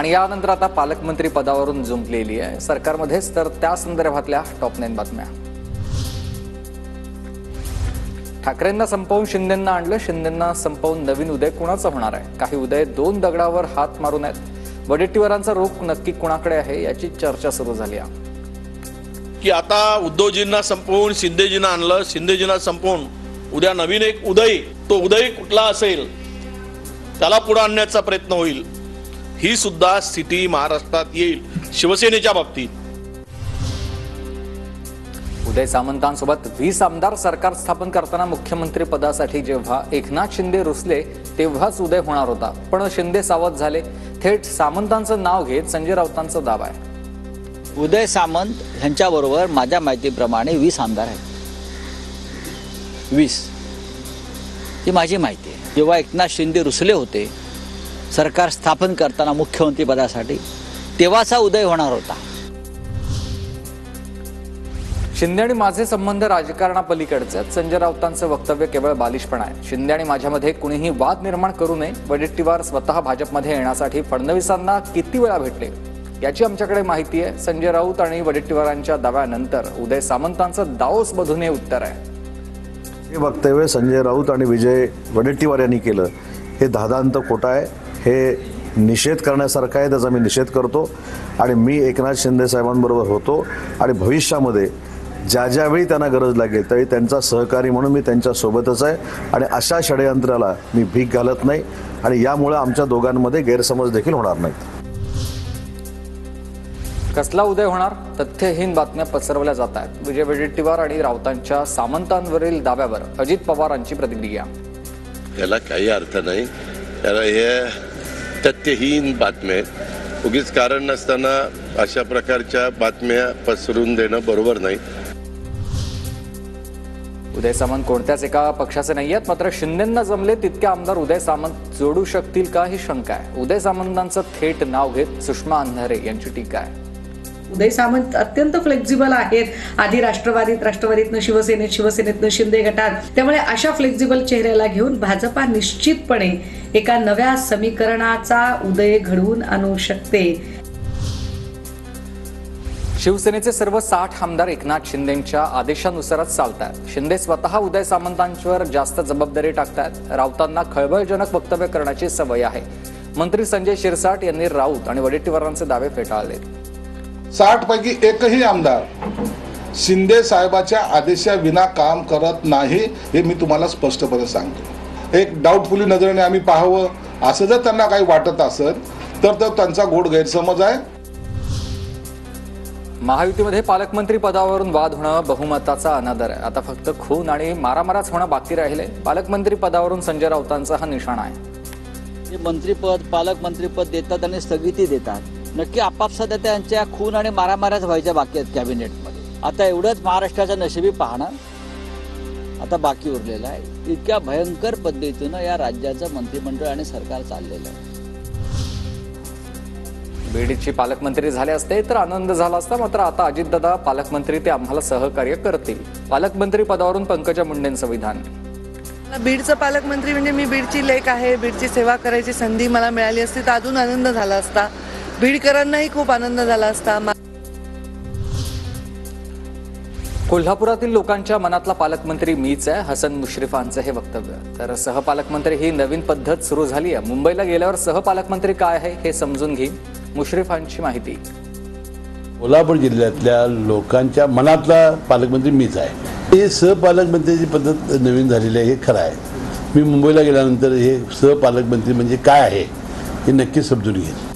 आणि यानंतर आता पालकमंत्री पदावरून जुंपलेली आहे सरकारमध्येच, तर त्या संदर्भातल्या टॉप 9 बातम्या. ठाकरेंना संपवून शिंदेंना आणलं, शिंदेंना संपवून नवीन उदय कुणाचा होणार आहे? काही उदय 2 दगडावर हात मारून आहेत. वडेट्टीवारांचा रोख नक्की कुणाकडे आहे याची चर्चा सुरू झाली आहे की आता उद्धवजींना संपवून शिंदेजींना आणलं, शिंदेजींना संपवून उद्या नवीन एक उदय, तो उदय कुठला असेल त्याला पुढे आणण्याचा प्रयत्न होईल. ही सुद्धा स्थिती महाराष्ट्रात येईल शिवसेनेच्या बाबतीत. उदय सामंतांसोबत 20 आमदार सरकार स्थापन करताना मुख्यमंत्री पदासाठी जेव्हा एकनाथ शिंदे रुसले तेव्हाच उदय होणार होता, पण शिंदे सावध झाले. थेट सामंतांचं नाव घेत संजय राऊतांचा दावा आहे. उदय सामंत यांच्याबरोबर माझ्या माहितीप्रमाणे 20 आमदार आहेत. 20 ही माझी माहिती आहे. जेव्हा एकनाथ शिंदे रुसले होते सरकार स्थापन करताना मुख्यमंत्री पदासाठी, तेव्हाचा उदय होणार होता. शिंदे आणि माझे संबंध राजकारणापलीकडचे आहेत. संजय राऊतांचं वक्तव्य केवळ बालिशपणा आहे. शिंदे आणि माझ्यामध्ये कुणीही वाद निर्माण करू नये. वडेट्टीवार स्वतः भाजपमध्ये येण्यासाठी फडणवीसांना किती वेळा भेटले याची आमच्याकडे माहिती आहे. संजय राऊत आणि वडेट्टीवारांच्या दाव्यानंतर उदय सामंतांचं दाओस बधून हे उत्तर आहे. हे वक्तव्य संजय राऊत आणि विजय वडेट्टीवार यांनी केलं हे धादांत खोटं आहे. हे निषेध करण्यासारखं आहे. त्याचा मी निषेध करतो आणि मी एकनाथ शिंदे साहेबांबरोबर होतो आणि भविष्यामध्ये ज्यावेळी त्यांना गरज लागेल त्यावेळी त्यांचा सहकारी म्हणून मी त्यांच्यासोबतच आहे आणि अशा षडयंत्राला मी भीक घालत नाही आणि यामुळे आमच्या दोघांमध्ये गैरसमज देखील होणार नाहीत. कसला उदय होणार? तथ्यहीन बातम्या पसरवल्या जात आहेत. विजय वडेट्टीवार आणि राऊतांच्या सामंतांवरील दाव्यावर अजित पवारांची प्रतिक्रिया. याला काही अर्थ नाही. याला हे तथ्यहीन बातम्या आहेत. उगीच कारण नसताना अशा प्रकारच्या बातम्या पसरून देणं बरोबर नाही. उदय सामंत कोणत्याच एका पक्षाचे नाही आहेत, मात्र शिंदेंना जमले तितके आमदार उदय सामंत जोडू शकतील का ही शंका आहे. उदय सामंतांचं थेट नाव घेत सुषमा अंधारे यांची टीका आहे. उदय सामंत अत्यंत फ्लेक्झिबल आहेत. आधी राष्ट्रवादीतनं शिवसेनेत, शिवसेनेतनं शिंदे गटात. त्यामुळे अशा फ्लेक्झिबल चेहऱ्याला घेऊन भाजपा निश्चितपणे एका नव्या समीकरणाचा उदय घडवून आणू शकते. शिवसेनेचे सर्व 60 आमदार एकनाथ शिंदेंच्या आदेशानुसारच चालतात. शिंदे स्वतः उदय सामंतांच्यावर जास्त जबाबदारी टाकतात. राऊतांना खळबळजनक वक्तव्य करण्याची सवय आहे. मंत्री संजय शिरसाट यांनी राऊत आणि वडेट्टीवारांचे दावे फेटाळले. 60 पैकी एकही आमदार शिंदे साहेबाच्या आदेशाविना काम करत नाही हे मी तुम्हाला स्पष्टपणे सांगतो. एक डाऊटफुली नजरेने आम्ही पाहावं असं जर त्यांना काही वाटत असेल तर त्यांचा गोड गैरसमज आहे. महायुतीमध्ये पालकमंत्री पदावरून वाद होणं बहुमताचा अनादर आहे. आता फक्त खून आणि मारामाराच होणं बाकी राहिले. पालकमंत्री पदावरून संजय राऊतांचा हा निशाणा आहे. ते मंत्रीपद, पालकमंत्रीपद देतात आणि स्थगिती देतात. नक्की आपापसात त्यांच्या खून आणि मारामाऱ्याच व्हायच्या बाकी आहेत कॅबिनेटमध्ये. आता एवढंच महाराष्ट्राच्या नशिबी पाहणं आता बाकी उरलेलं आहे. इतक्या भयंकर पद्धतीनं या राज्याचं मंत्रिमंडळ आणि सरकार चाललेलं आहे. बीडचे पालकमंत्री झाले असते तर आनंद झाला असता, मात्र आता अजितदादा पालकमंत्री ते आम्हाला सहकार्य करतील. पालकमंत्री पदावरून पंकजा मुंडेंचं विधान. बीडचं पालकमंत्री म्हणजे मी बीडची लेक आहे. बीडची सेवा करायची संधी मला मिळाली असती तर अजून आनंद झाला असता. बीडकरांनाही खूप आनंद झाला असता. कोल्हापुरातील लोकांच्या मनातला पालकमंत्री मीच आहे, हसन मुश्रीफांचं हे वक्तव्य. तर सहपालकमंत्री ही नवीन पद्धत सुरू झाली आहे. मुंबईला गेल्यावर सहपालकमंत्री काय आहे हे समजून घेईन. मुश्रीफांची माहिती. कोल्हापूर जिल्ह्यातल्या लोकांच्या मनातला पालकमंत्री मीच आहे. हे सहपालकमंत्र्याची पद्धत नवीन झालेली आहे हे खरं आहे. मी मुंबईला गेल्यानंतर हे सहपालकमंत्री म्हणजे काय आहे हे नक्की समजून घेईन.